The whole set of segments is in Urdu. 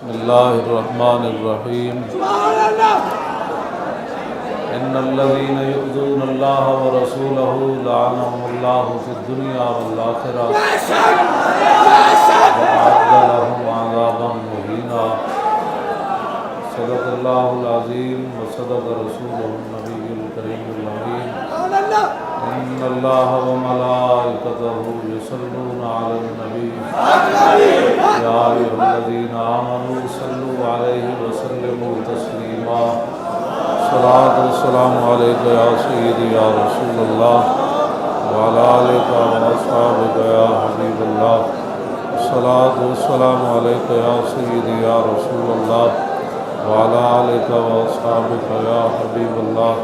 بسم اللہ الرحمن الرحیم ان الذين يؤذون الله ورسوله لعنهم الله في الدنيا والآخرة وأعد لهم عذابا مهينا صدق الله العظيم وصدق رسوله النبي الكريم الأمين ان الله وملائكته يصلون على النبي يا أيها الذين آمنوا صلوا عليه وسلموا تسليما الصلاة والسلام عليك يا سيدي يا رسول الله وعلى آلك وأصحابك يا حبيب الله الصلاة والسلام عليك يا سيدي يا رسول الله وعلى آلك وأصحابك يا حبيب الله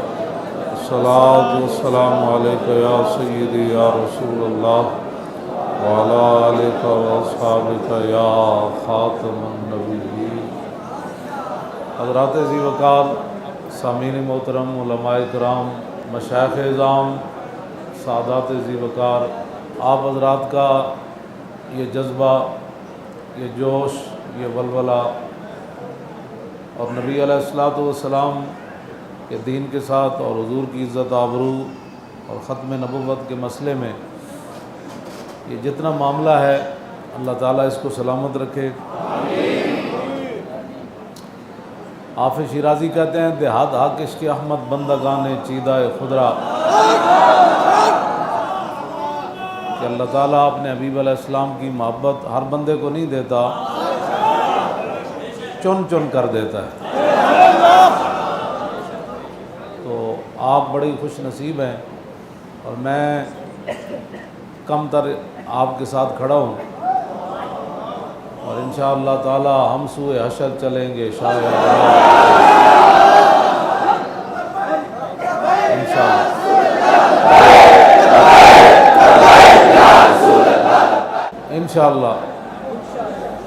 الصلاة والسلام عليك يا سيدي يا رسول الله وعلى آلك وأصحابك يا خاتم النبيين. حضرات ذی وقار، سامعین محترم، علماء کرام، مشائخ اعظام، سادات ذی وقار، آپ حضرات کا یہ جذبہ، یہ جوش، یہ ولولہ اور نبی علیہ الصلوۃ والسلام کے دین کے ساتھ اور حضور کی عزت آبرو اور ختم نبوت کے مسئلے میں یہ جتنا معاملہ ہے، اللہ تعالیٰ اس کو سلامت رکھے. حافظ شیرازی کہتے ہیں دیہات حق عشق احمد بندگان چیدہ خدرا، کہ اللہ تعالیٰ اپنے حبیب علیہ السلام کی محبت ہر بندے کو نہیں دیتا، چن چن کر دیتا ہے. تو آپ بڑی خوش نصیب ہیں اور میں کم تر آپ کے ساتھ کھڑا ہوں، اور انشاءاللہ تعالی ہم سوئے حشر چلیں گے شاید انشاءاللہ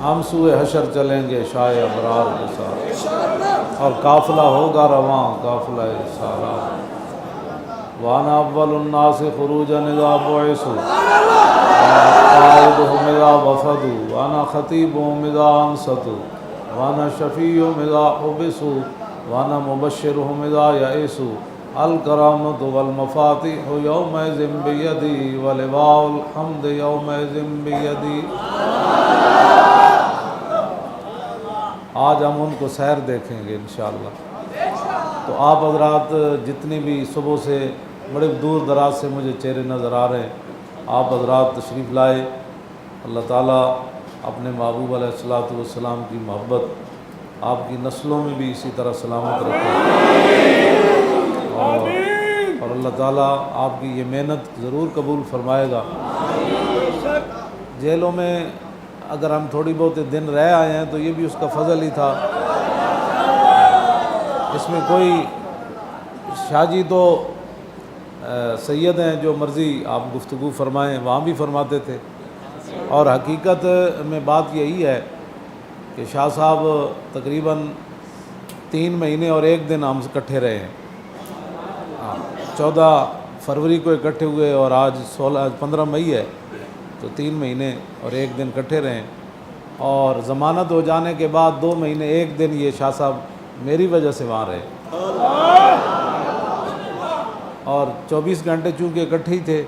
ہم سوئے حشر چلیں گے شاہ ابرار کے ساتھ، اور قافلہ ہوگا رواں قافلہ سالار. وانا اول الناس خروجا اذا بعثوا قائدهم اذا وفدوا وانا خطیبهم اذا انصتوا وانا شفیعهم اذا حبسوا وانا مبشرهم اذا یئسوا. الکرامۃ والمفاتیح یومئذ بیدی ولواء الحمد یومئذ بیدی. آج ہم ان کو سیر دیکھیں گے انشاءاللہ. تو آپ حضرات جتنی بھی صبح سے بڑے دور دراز سے مجھے چہرے نظر آ رہے ہیں، آپ حضرات تشریف لائے. اللہ تعالیٰ اپنے محبوب علیہ الصلوۃ والسلام کی محبت آپ کی نسلوں میں بھی اسی طرح سلامت رکھے، اور اللہ تعالیٰ آپ کی یہ محنت ضرور قبول فرمائے گا. جیلوں میں اگر ہم تھوڑی بہت دن رہ آئے ہیں تو یہ بھی اس کا فضل ہی تھا. اس میں کوئی شاہ جی تو سید ہیں، جو مرضی آپ گفتگو فرمائیں، وہاں بھی فرماتے تھے. اور حقیقت میں بات یہی ہے کہ شاہ صاحب تقریباً 3 مہینے اور 1 دن ہم اکٹھے رہے ہیں. 14 فروری کو اکٹھے ہوئے اور آج 15 مئی ہے، تو 3 مہینے اور 1 دن اکٹھے رہے ہیں. اور ضمانت ہو جانے کے بعد 2 مہینے 1 دن یہ شاہ صاحب میری وجہ سے وہاں رہے، اور 24 گھنٹے چونکہ اکٹھے ہی تھے.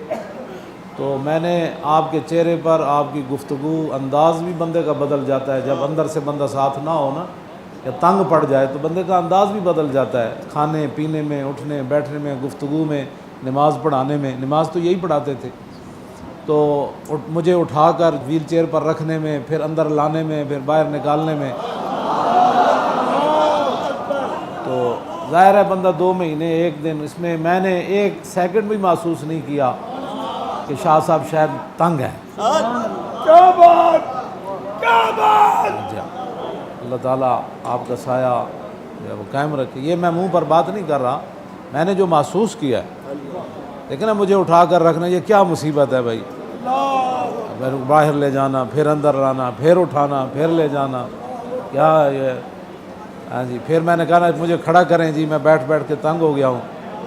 تو میں نے آپ کے چہرے پر آپ کی گفتگو، انداز بھی بندے کا بدل جاتا ہے. جب اندر سے بندہ ساتھ نہ ہو نا، یا تنگ پڑ جائے، تو بندے کا انداز بھی بدل جاتا ہے، کھانے پینے میں، اٹھنے بیٹھنے میں، گفتگو میں، نماز پڑھانے میں. نماز تو یہی پڑھاتے تھے. تو مجھے اٹھا کر ویل چیئر پر رکھنے میں، پھر اندر لانے میں، پھر باہر نکالنے میں، تو ظاہر ہے بندہ 2 مہینے 1 دن، اس میں میں نے 1 سیکنڈ بھی محسوس نہیں کیا کہ شاہ صاحب شاید تنگ ہیں. اللہ تعالیٰ آپ کا سایہ جو ہے وہ قائم رکھے. یہ میں منہ پر بات نہیں کر رہا، میں نے جو محسوس کیا ہے. لیکن مجھے اٹھا کر رکھنا یہ کیا مصیبت ہے بھائی، باہر لے جانا، پھر اندر لانا، پھر اٹھانا، پھر لے جانا، کیا یہ. ہاں جی، پھر میں نے کہا مجھے کھڑا کریں جی، میں بیٹھ بیٹھ کے تنگ ہو گیا ہوں.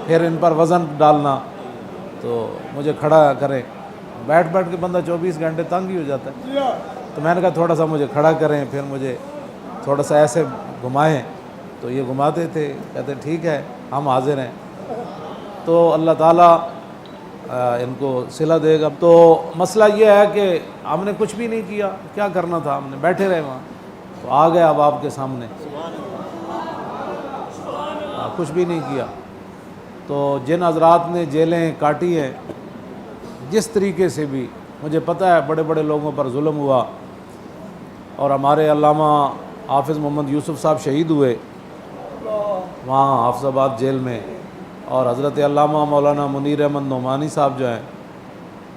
پھر ان پر وزن ڈالنا، تو مجھے کھڑا کریں. بیٹھ بیٹھ کے بندہ 24 گھنٹے تنگ ہی ہو جاتا ہے. تو میں نے کہا تھوڑا سا مجھے کھڑا کریں، پھر مجھے تھوڑا سا ایسے گھمائیں، تو یہ گھماتے تھے، کہتے ٹھیک ہے ہم حاضر ہیں۔ تو اللہ تعالیٰ ان کو صلہ دے گا۔ تو مسئلہ یہ ہے کہ ہم نے کچھ بھی نہیں کیا، کیا کرنا تھا، ہم نے بیٹھے رہے وہاں، تو آ گئے اب آپ کے سامنے، کچھ بھی نہیں کیا۔ تو جن حضرات نے جیلیں کاٹی ہیں، جس طریقے سے بھی، مجھے پتہ ہے بڑے بڑے لوگوں پر ظلم ہوا، اور ہمارے علامہ حافظ محمد یوسف صاحب شہید ہوئے وہاں حافظ آباد جیل میں، اور حضرت علامہ مولانا منیر احمد نعمانی صاحب جو ہیں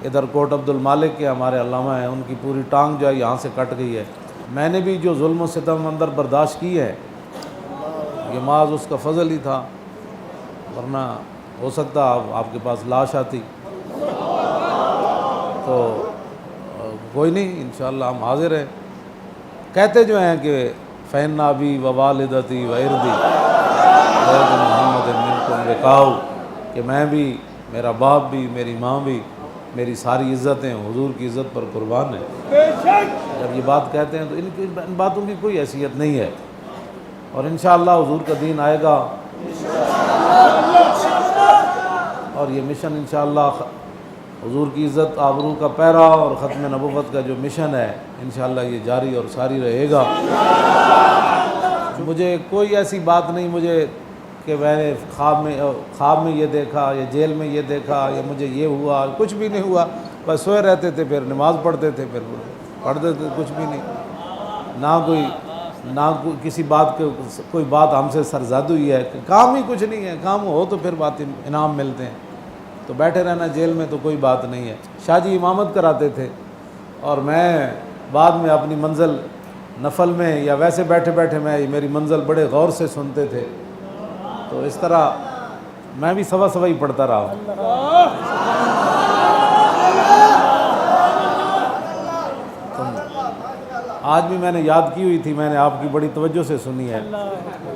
ادھر کوٹ عبد المالک کے ہمارے علامہ ہیں، ان کی پوری ٹانگ جو ہے یہاں سے کٹ گئی ہے۔ میں نے بھی جو ظلم و ستم اندر برداشت کی ہے، یہ محض اس کا فضل ہی تھا، ورنہ ہو سکتا آپ کے پاس لاش آتی۔ تو کوئی نہیں، انشاءاللہ ہم حاضر ہیں۔ کہتے جو ہیں کہ فین نابی و والدتی و ارضی محمد منکم وقاؤ، کہ میں بھی، میرا باپ بھی، میری ماں بھی، میری ساری عزتیں حضور کی عزت پر قربان ہیں۔ جب یہ بات کہتے ہیں تو ان باتوں کی کوئی حیثیت نہیں ہے، اور انشاءاللہ حضور کا دین آئے گا، اور یہ مشن انشاءاللہ حضور کی عزت آبرو کا پیرا اور ختم نبوت کا جو مشن ہے، انشاءاللہ یہ جاری اور ساری رہے گا۔ مجھے کوئی ایسی بات نہیں مجھے کہ میں نے خواب میں یہ دیکھا، یا جیل میں یہ دیکھا، یا مجھے یہ ہوا، کچھ بھی نہیں ہوا۔ بس سوئے رہتے تھے، پھر نماز پڑھتے تھے، پھر پڑھتے تھے، کچھ بھی نہیں، نہ کوئی کسی بات کے کوئی بات ہم سے سرزد ہوئی ہے، کام ہی کچھ نہیں ہے۔ کام ہو تو پھر بات انعام ملتے ہیں، تو بیٹھے رہنا جیل میں تو کوئی بات نہیں ہے۔ شاہ جی امامت کراتے تھے، اور میں بعد میں اپنی منزل نفل میں یا ویسے بیٹھے بیٹھے میری منزل بڑے غور سے سنتے تھے، تو اس طرح میں بھی سوا ہی پڑھتا رہا ہوں۔ آج بھی میں نے یاد کی ہوئی تھی، میں نے آپ کی بڑی توجہ سے سنی ہے،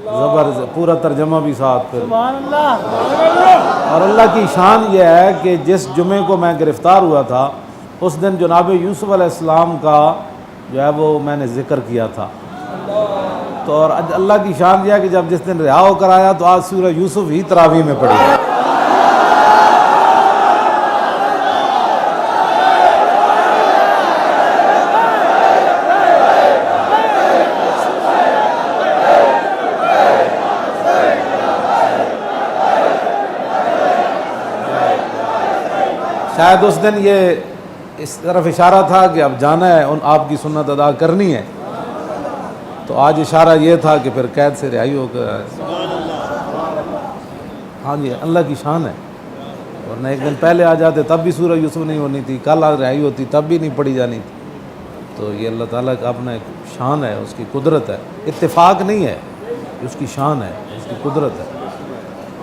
زبردست پورا ترجمہ بھی ساتھ پھر۔ اور اللہ کی شان یہ ہے کہ جس جمعے کو میں گرفتار ہوا تھا، اس دن جناب یوسف علیہ السلام کا جو ہے وہ میں نے ذکر کیا تھا۔ تو اور اللہ کی شان یہ ہے کہ جس دن رہا ہو کر آیا تو آج سورہ یوسف ہی تراویح میں پڑھی ہے۔ شاید اس دن یہ اس طرف اشارہ تھا کہ اب جانا ہے، ان آپ کی سنت ادا کرنی ہے، تو آج اشارہ یہ تھا کہ پھر قید سے رہائی ہو کر۔ ہاں جی، اللہ کی شان ہے، ورنہ ایک دن پہلے آ جاتے تب بھی سورہ یوسف نہیں ہونی تھی، کل رہائی ہوتی تب بھی نہیں پڑھی جانی تھی۔ تو یہ اللہ تعالیٰ کا اپنا ایک شان ہے، اس کی قدرت ہے، اتفاق نہیں ہے، اس کی شان ہے، اس کی قدرت ہے،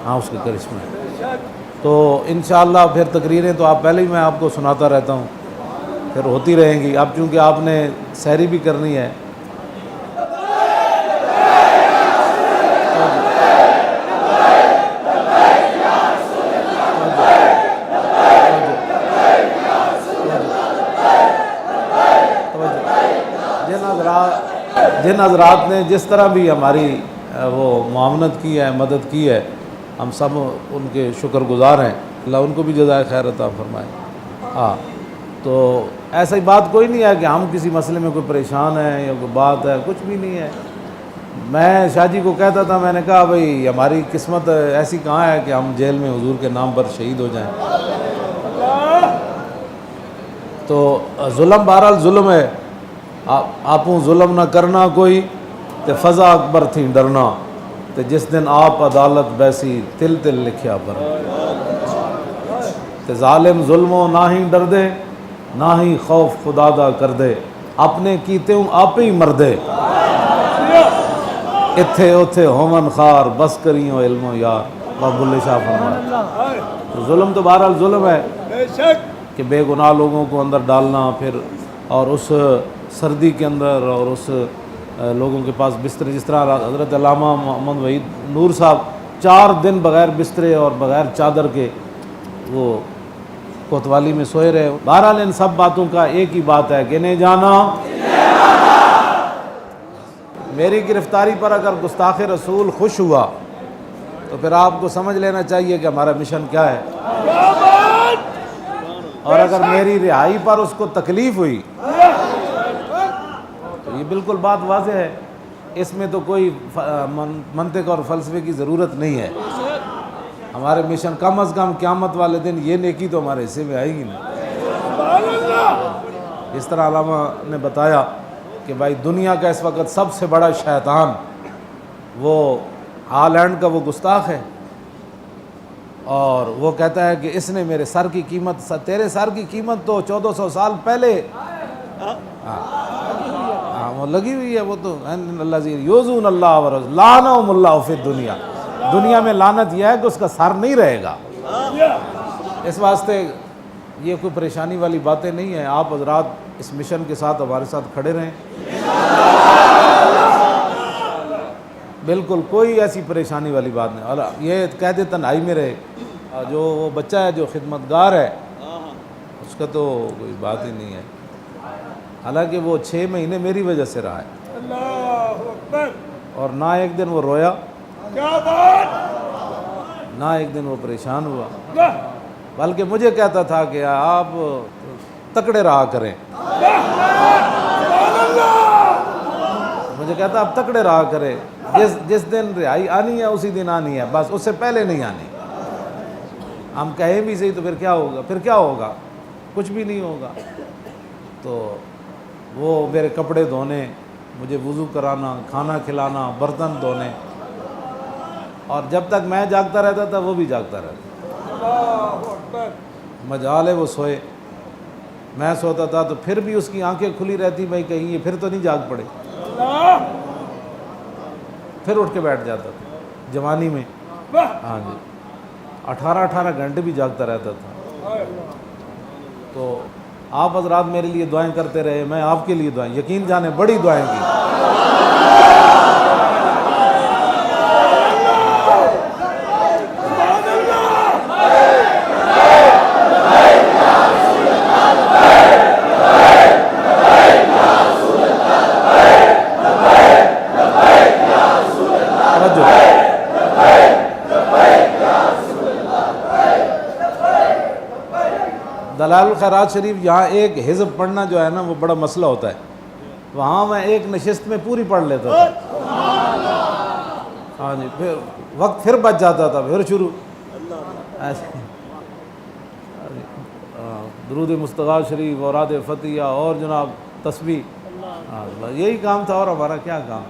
ہاں اس کے کرشمے ہے۔ تو انشاءاللہ پھر تقریریں تو آپ پہلے ہی میں آپ کو سناتا رہتا ہوں، پھر ہوتی رہیں گی۔ اب چونکہ آپ نے سحری بھی کرنی ہے، جن حضرات نے جس طرح بھی ہماری وہ معاونت کی ہے، مدد کی ہے، ہم سب ان کے شکر گزار ہیں، اللہ ان کو بھی جزائے خیر عطا فرمائے۔ ہاں، تو ایسی بات کوئی نہیں ہے کہ ہم کسی مسئلے میں کوئی پریشان ہیں یا کوئی بات ہے، کچھ بھی نہیں ہے۔ میں شاہ جی کو کہتا تھا، میں نے کہا بھئی ہماری قسمت ایسی کہاں ہے کہ ہم جیل میں حضور کے نام پر شہید ہو جائیں۔ تو ظلم بہرحال ظلم ہے، آپوں ظلم نہ کرنا کوئی، تے فضا اکبر تھی ڈرنا، تے جس دن آپ عدالت بیسی تل تل لکھیا پر، تے ظالم ظلموں نہ ہی ڈر دے، نہ ہی خوف خدا دا کر دے، اپنے کیتے ہوں آپ ہی مردے، اتھے اتھے ہومن خار بس کریوں علم و یار، باب اللہ شاہ فرمائے۔ تو ظلم تو بہرحال ظلم ہے کہ بے گناہ لوگوں کو اندر ڈالنا، پھر اور اس سردی کے اندر، اور اس لوگوں کے پاس بستر، جس طرح حضرت علامہ محمد وحید نور صاحب 4 دن بغیر بسترے اور بغیر چادر کے وہ کوتوالی میں سوئے رہے۔ بہرحال ان سب باتوں کا ایک ہی بات ہے کہ نہیں جانا میری گرفتاری پر اگر گستاخ رسول خوش ہوا تو پھر آپ کو سمجھ لینا چاہیے کہ ہمارا مشن کیا ہے، اور اگر میری رہائی پر اس کو تکلیف ہوئی تو یہ بالکل بات واضح ہے، اس میں تو کوئی منطق اور فلسفے کی ضرورت نہیں ہے۔ ہمارے مشن کم از کم قیامت والے دن یہ نیکی تو ہمارے حصے میں آئے گی نا۔ اس طرح علامہ نے بتایا کہ بھائی دنیا کا اس وقت سب سے بڑا شیطان وہ ہالینڈ کا وہ گستاخ ہے، اور وہ کہتا ہے کہ اس نے میرے سر کی قیمت، تیرے سر کی قیمت تو 1400 سال پہلے وہ لگی ہوئی ہے، وہ تو اللہ یوزون اللہ ورسولہ لعنہم اللہ فی الدنیا، دنیا میں لعنت یہ ہے کہ اس کا سر نہیں رہے گا۔ اس واسطے یہ کوئی پریشانی والی باتیں نہیں ہیں، آپ حضرات اس مشن کے ساتھ ہمارے ساتھ کھڑے رہیں، بالکل کوئی ایسی پریشانی والی بات نہیں۔ اور یہ قید تنہائی میں رہے، جو وہ بچہ ہے جو خدمتگار ہے اس کا تو کوئی بات ہی نہیں ہے، حالانکہ وہ 6 مہینے میری وجہ سے رہا ہے، اور نہ ایک دن وہ رویا، نہ ایک دن وہ پریشان ہوا، بلکہ مجھے کہتا تھا کہ آپ تکڑے رہا کریں، مجھے کہتا آپ تکڑے رہا کریں، جس دن رہائی آنی ہے اسی دن آنی ہے، بس اس سے پہلے نہیں آنی۔ ہم کہیں بھی صحیح تو پھر کیا ہوگا، پھر کیا ہوگا، کچھ بھی نہیں ہوگا۔ تو وہ میرے کپڑے دھونے، مجھے وضو کرانا، کھانا کھلانا، برتن دھونے، اور جب تک میں جاگتا رہتا تھا وہ بھی جاگتا رہتا، مجال ہے وہ سوئے، میں سوتا تھا تو پھر بھی اس کی آنکھیں کھلی رہتی، بھائی کہیں یہ پھر تو نہیں جاگ پڑے، پھر اٹھ کے بیٹھ جاتا تھا جوانی میں، ہاں جی 18 گھنٹے بھی جاگتا رہتا تھا۔ تو آپ حضرات میرے لیے دعائیں کرتے رہے، میں آپ کے لیے دعائیں، یقین جانے بڑی دعائیں کی۔ دلائل الخیرات شریف یہاں ایک حزب پڑھنا جو ہے نا وہ بڑا مسئلہ ہوتا ہے، وہاں میں ایک نشست میں پوری پڑھ لیتا تھا، ہاں جی، پھر وقت پھر بچ جاتا تھا، پھر شروع ایسے درود مصطفیٰ شریف، اوراد فتحیہ، اور جناب تسبیح، یہی کام تھا، اور ہمارا کیا کام۔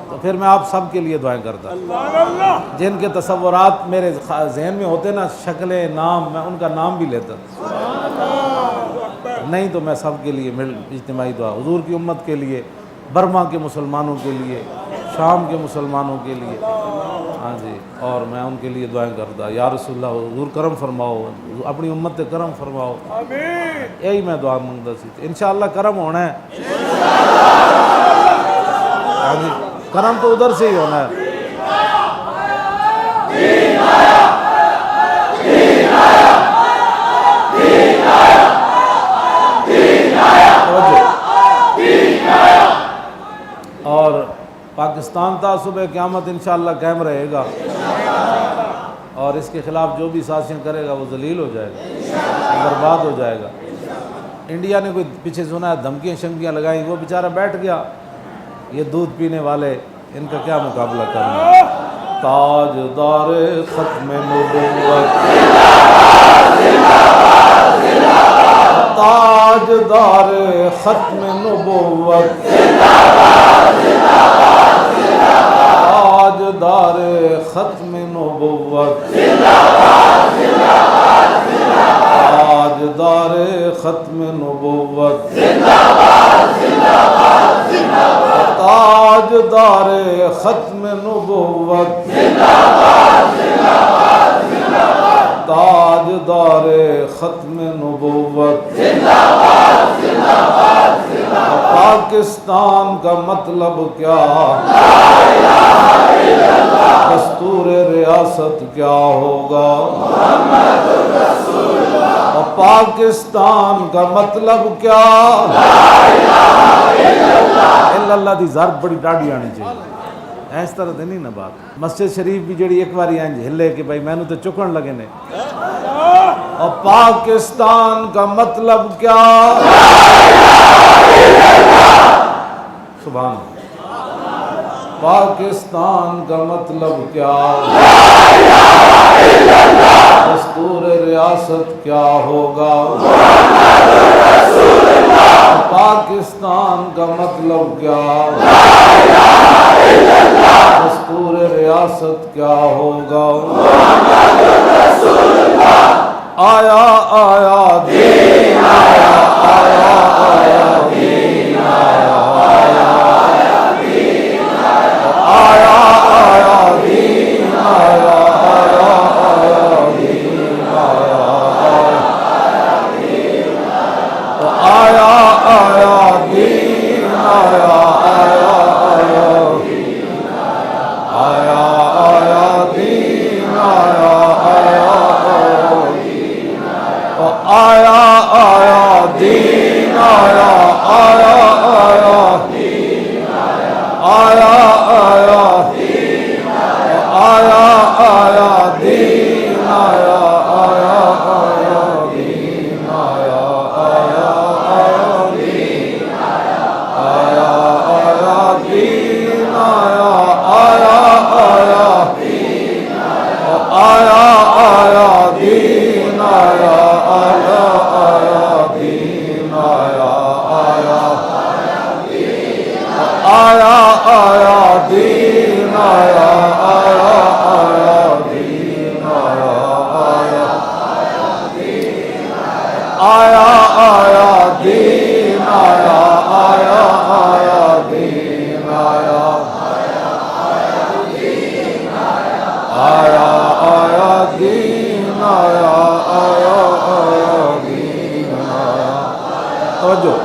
تو پھر میں آپ سب کے لیے دعائیں کرتا، جن کے تصورات میرے ذہن میں ہوتے نا، شکلیں، نام، میں ان کا نام بھی لیتا، نہیں تو میں سب کے لیے اجتماعی دعا، حضور کی امت کے لیے، برما کے مسلمانوں کے لیے، شام کے مسلمانوں کے لیے، ہاں جی، اور میں ان کے لیے دعائیں کرتا، یا رسول اللہ حضور کرم فرماؤ، اپنی امت سے کرم فرماؤ، یہی میں دعا مانگتا سی، انشاءاللہ کرم ہونا ہے، ہاں جی، کرم تو ادھر سے ہی ہونا ہے۔ اور پاکستان تعصب قیامت انشاءاللہ قائم رہے گا، اور اس کے خلاف جو بھی سازشیں کرے گا وہ ذلیل ہو جائے گا، برباد ہو جائے گا۔ انڈیا نے کوئی پیچھے سنا ہے دھمکیاں شمکیاں لگائیں، وہ بیچارہ بیٹھ گیا، یہ دودھ پینے والے ان کا کیا مقابلہ کرنا۔ تاجدار ختم نبوت، تاجدار ختم نبوت، تاجدار ختم نبوت، تاجدار ختم نبوت، تاجدار ختم نبوت، تاجدار ختم نبوت، پاکستان کا مطلب کیا، دستور ریاست کیا ہوگا، پاکستان کا مطلب کیا؟ الا اللہ دی ضرب بڑی ڈاڈی آنی چاہیے، اس طرح تے نہیں نا بات۔ مسجد شریف بھی جڑی ایک باری انج ہلے کہ بھائی میں نے تو چکن لگے نے، اور پاکستان کا مطلب کیا؟ سبحان اللہ۔ پاکستان کا مطلب کیا؟ دستور ریاست کیا ہوگا؟ پاکستان کا مطلب کیا؟ دستور ریاست کیا ہوگا؟ آیا آیا دین آیا، آیا آیا دین آیا، آیا دین آیا، آیا آیا دین آیا، آیا دین آیا، آیا آیا دین آیا، آیا آیا دین آیا، آیا آیا دین آیا، آیا آیا، آیا آیا، آیا دین آیا، آیا دین آیا، آیا دین آیا، آیا دین آیا، آیا آیا دین آیا، آیا دین آیا، آیا آیا دین آیا، آیا دین آیا، آیا آیا دین آیا، آیا دین آیا، آیا آیا دین آیا، آیا دین آیا۔ توجہ،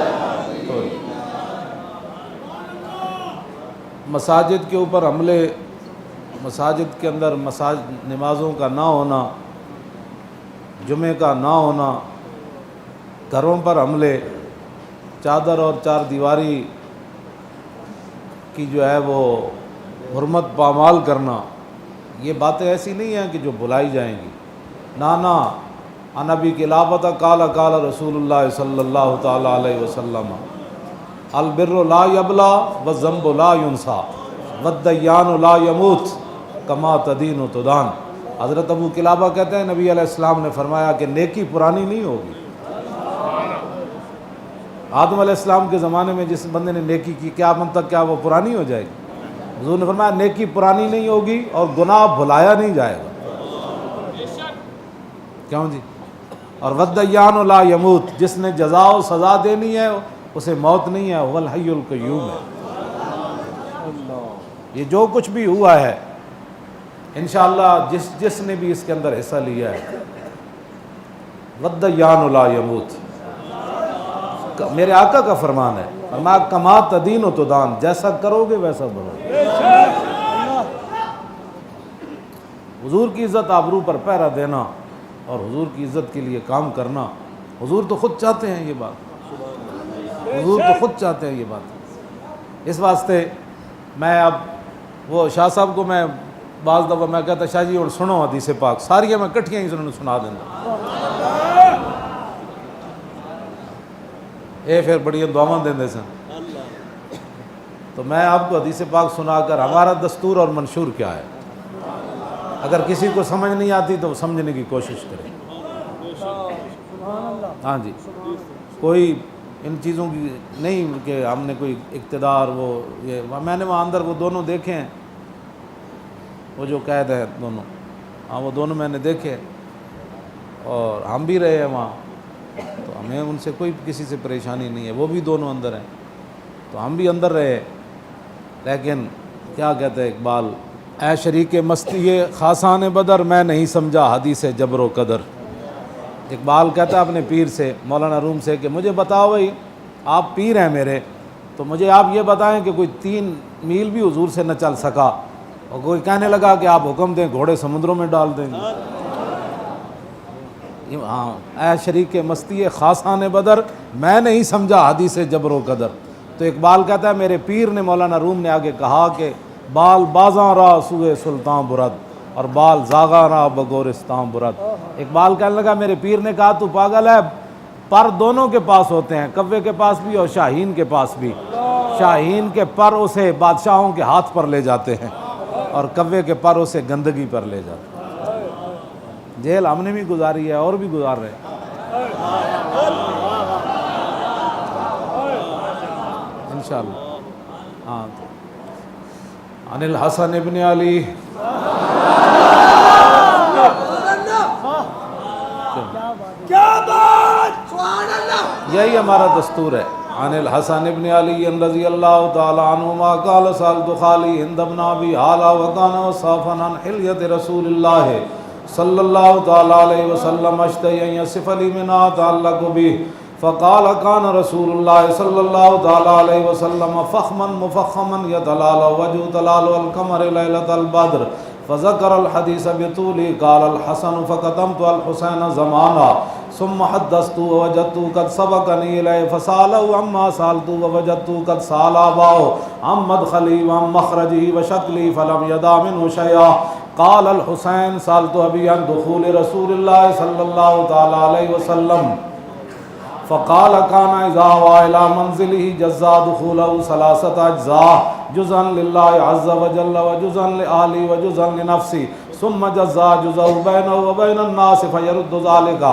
مساجد کے اوپر حملے، مساجد کے اندر نمازوں کا نہ ہونا، جمعے کا نہ ہونا، گھروں پر حملے، چادر اور چار دیواری کی جو ہے وہ حرمت پامال کرنا، یہ باتیں ایسی نہیں ہیں کہ جو بھلائی جائیں گی۔ نانا نبی کی لابت قال قال رسول اللہ صلی اللہ تعالیٰ علیہ وسلم البر لا یبلا والذنب لا ینسا والدیان لا یموت کما تدین تدان۔ حضرت ابو قلابہ کہتے ہیں نبی علیہ السلام نے فرمایا کہ نیکی پرانی نہیں ہوگی۔ آدم علیہ السلام کے زمانے میں جس بندے نے نیکی کی قیامت تک کیا وہ پرانی ہو جائے گی؟ حضور نے فرمایا نیکی پرانی نہیں ہوگی اور گناہ بھلایا نہیں جائے گا۔ کیوں جی؟ اور والدیان لا یموت، جس نے جزا و سزا دینی ہے اسے موت نہیں ہے، وہ الحی القیوم ہے۔ یہ جو کچھ بھی ہوا ہے انشاءاللہ جس نے بھی اس کے اندر حصہ لیا ہے، والدیان لا یموت، میرے آقا کا فرمان ہے، فرمایا کما تدین و تدان، جیسا کرو گے ویسا بھرو گے۔ حضور کی عزت آبرو پر پہرا دینا اور حضور کی عزت کے لیے کام کرنا، حضور تو خود چاہتے ہیں یہ بات، حضور تو خود چاہتے ہیں یہ بات۔ اس واسطے میں اب وہ شاہ صاحب کو میں بعض دفعہ میں کہتا شاہ جی اور سنو حدیث پاک، ساری میں کٹھیاں ہی انہوں نے سنا دینا، اے پھر بڑی دعاواں دیندے سن۔ تو میں آپ کو حدیث پاک سنا کر ہمارا دستور اور منشور کیا ہے، اگر کسی کو سمجھ نہیں آتی تو سمجھنے کی کوشش کریں۔ ہاں جی، کوئی ان چیزوں کی نہیں کہ ہم نے کوئی اقتدار وہ یہ، میں نے وہاں اندر وہ دونوں دیکھے ہیں، وہ جو قید ہیں دونوں، ہاں وہ دونوں میں نے دیکھے اور ہم بھی رہے ہیں وہاں، تو ہمیں ان سے کوئی کسی سے پریشانی نہیں ہے، وہ بھی دونوں اندر ہیں تو ہم بھی اندر رہے۔ لیکن کیا کہتے ہیں اقبال، اے شریک مستی خاصان بدر میں نہیں سمجھا حدیث جبر و قدر۔ اقبال کہتا ہے اپنے پیر سے مولانا روم سے کہ مجھے بتاؤ بھائی، آپ پیر ہیں میرے، تو مجھے آپ یہ بتائیں کہ کوئی 3 میل بھی حضور سے نہ چل سکا اور کوئی کہنے لگا کہ آپ حکم دیں گھوڑے سمندروں میں ڈال دیں گے۔ ہاں اے شریک مستی خاصان بدر، میں نہیں سمجھا حدیث جبر و قدر۔ تو اقبال کہتا ہے میرے پیر نے، مولانا روم نے آگے کہا کہ بال بازاں را سوئے سلطان برد اور بال زاغاں را بگورستان برد۔ اقبال کہنے لگا میرے پیر نے کہا تو پاگل ہے، پر دونوں کے پاس ہوتے ہیں، کوے کے پاس بھی اور شاہین کے پاس بھی۔ شاہین کے پر اسے بادشاہوں کے ہاتھ پر لے جاتے ہیں اور کوے کے پر اسے گندگی پر لے جاتے ہیں۔ جیل ہم نے بھی گزاری ہے اور بھی گزار رہے ہیں انشاءاللہ۔ ہاں عن الحسن ابن علی، یہی ہمارا دستور ہے۔ عن الحسن ابن علی رضی اللہ تعالی عنہما قال سألت خالی ہند بن ابی حالہ وکان وصافا عن حلیت رسول اللہ صلی اللہ تعالی علیہ وسلم اشتہی ان یصف لی منہا تعلق بھی فقال کان رسول اللہ صلی اللہ تعالی علیہ وسلم فخما مفخما یتلال وجہ تلال القمر لیلۃ البدر فذکر الحدیث بطولی قال الحسن فقدمت الحسین زمانا ثم حدثت ووجدت قد سبقني إليه فسأله عما سألت ووجدت قد سأل أباه عن مدخلي وعن مخرجي وشكلي فلم يدع منه شيئا قال الحسين سألت أبي عن دخول رسول الله صلى الله تعالى عليه وسلم فقال كان إذا أوى إلى منزله جزا دخوله ثلاثة أجزاء جزءا لله عز وجل وجزءا لأهله وجزءا لنفسه ثم جزا جزءه بينه وبين الناس فيرد ذلك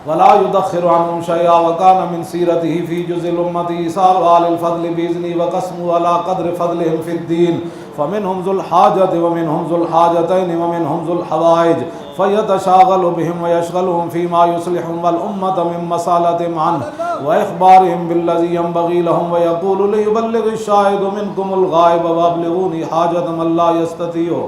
ولا يدخر عنهم شيئا وكان من سيرته في جزء الأمة إيصال أهل الفضل بإذنه وقسمه على قدر فضلهم في الدين فمنهم ذو الحاجة ومنهم ذو الحاجتين ومنهم ذو الحوائج فيتشاغل بهم ويشغلهم فيما يصلحهم والأمة من مسالتهم عنه وإخبارهم بالذي ينبغي لهم ويقول ليبلغ الشاهد منكم الغائب وأبلغوني حاجة من لا يستطيع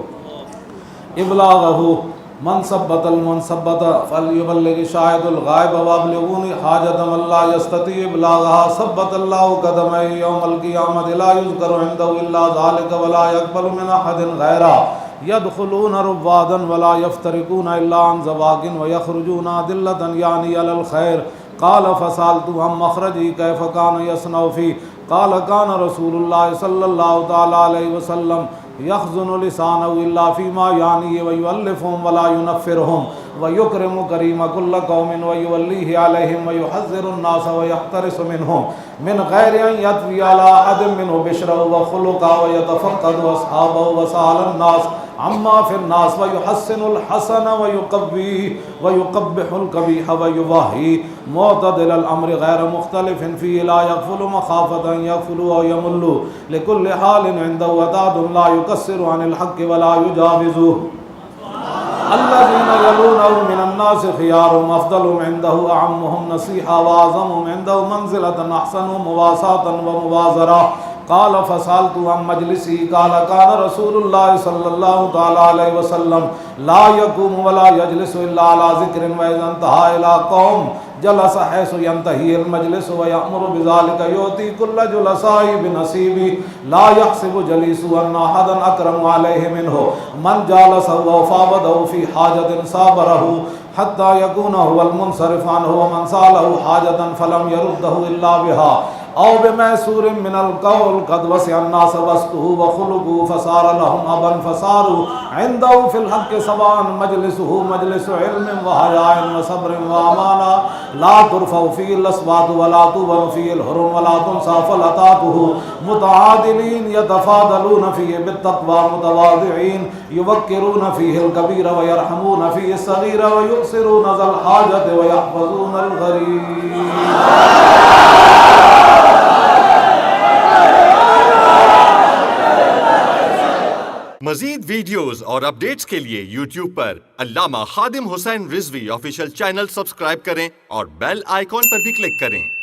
إبلاغه من ثبت المنثبت فليبلغ شاهد الغائب وابلغوني حاجة من لا يستطيع ابلاغها ثبت الله قدميه يوم القيامة لا يذكر عنده الا ذلك ولا يقبل من احد غيره يدخلون روادا ولا يفترقون الا عن زواج ويخرجون أدلة يعني على الخير قال فسألت عن مخرجه كيف كان يصنع فيه قال كان رسول الله صلى الله تعالى عليه وسلم يخزن لسانه إلا فيما يعنيه ويؤلفهم ولا ينفرهم ويكرم كريم كل قوم ويوليه عليهم ويحذر الناس ويحترس منهم من غير أن يطوي على أحد منه بشره وخلقه ويتفقد أصحابه وسأل الناس عما في الناس ويحسن الحسن ويقبح القبيح ويوهي معتدل الأمر غير مختلف فيه لا يغفل مخافة أن يغفلوا أو يملوا لكل حال عنده وداد لا يكسر عن الحق ولا يجاوزه الذين يلونه من الناس خيارهم أفضلهم عنده أعمهم نصيحة وأعظمهم عنده منزلة أحسنهم مواساة ومبازرة قال فسألت عن مجلسه قال كان رسول الله صلى الله تعالى عليه وسلم لا يقوم ولا يجلس إلا على ذكر وإذا انتهى إلى قوم جلس حيث ينتهي المجلس ويأمر بذلك يؤتي كل جلسائه بنصيبه لا يحسب جليسه أن أحدا أكرم عليه منه من جالسه وفاوضه في حاجة صابره حتى يكون هو المنصرف عنه ومن سأله حاجة فلم يرده إلا بها أو بميسور من القول قد وسع الناس وسطه وخلقه فصار لهم أبا فصاروا عنده في الحق سواء مجلسه مجلس علم وحياء وصبر وأمانة لا ترفع فيه الأصوات ولا تبر فيه الحرم ولا تنسى فلتاته متعادلين يتفاضلون فيه بالتقوى متواضعين يوقرون فيه الكبير ويرحمون فيه الصغير ويؤثرون ذا الحاجة ويحفظون الغريب. مزید ویڈیوز اور اپڈیٹس کے لیے یوٹیوب پر علامہ Khadim Hussain Rizvi official channel subscribe کریں اور بیل آئیکن پر بھی کلک کریں۔